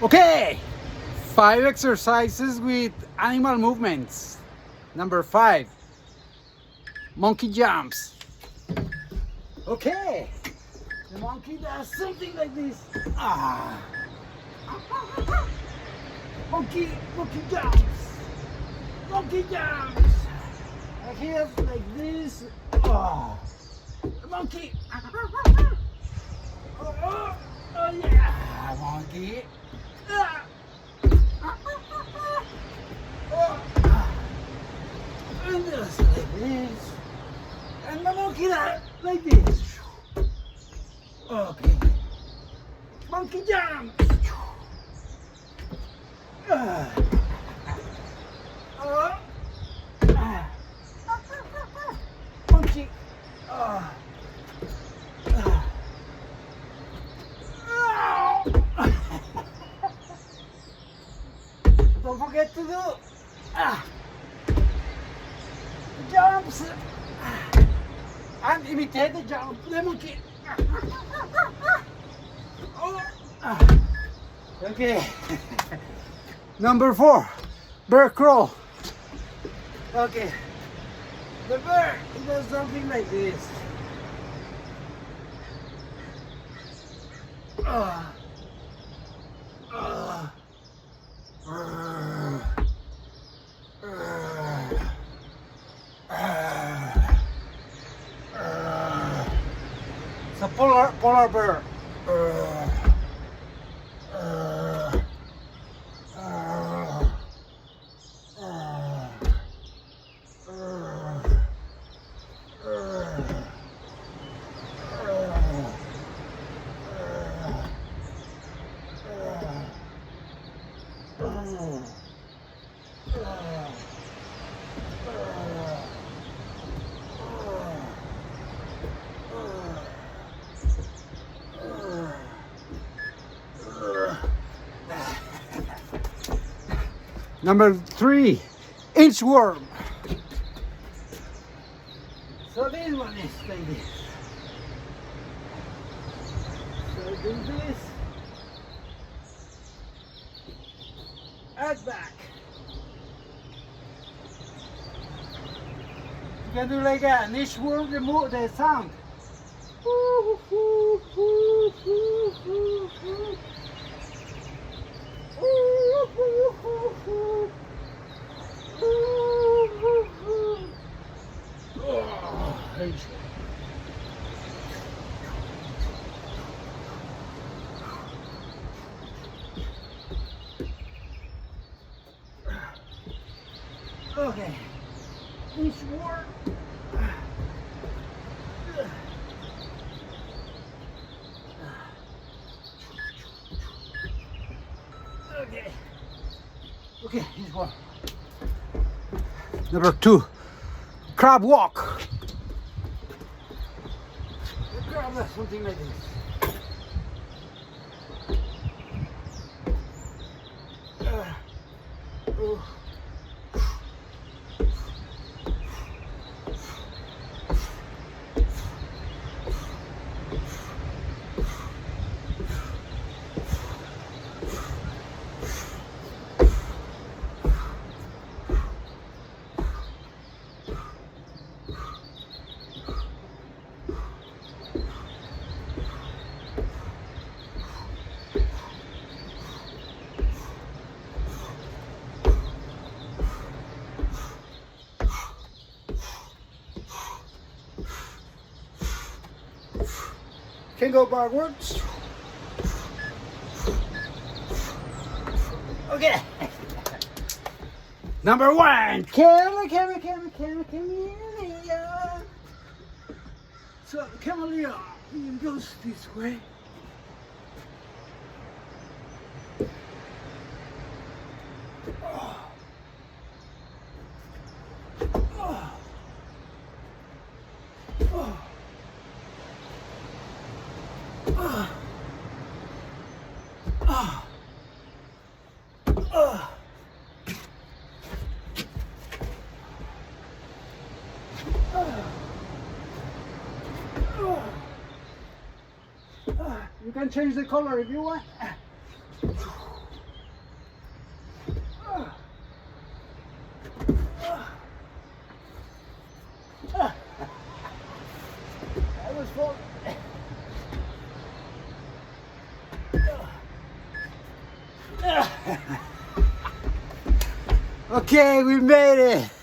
Okay, 5 exercises with animal movements. Number 5, monkey jumps. Okay, the monkey does something like this. Ah, monkey jumps. Monkey jumps. And here's like this. Oh, monkey. Oh yeah, monkey. And just like this. And the monkey like this. Okay. Monkey jump. Monkey. Don't forget to do jumps and imitate the jump. The monkey. Okay. Number 4, bear crawl. Okay. The bear does something like this. It's a polar bear. Number 3, inchworm. So this one is like this. So do this. And back. You can do like an inchworm, the sound. Okay, inchworm. Okay, here's one. Number 2, crab walk. The crab does something like this. Can go backwards. Okay. Number 1, chameleon. So chameleon goes this way. You can change the color if you want. almost fall. Okay, we made it.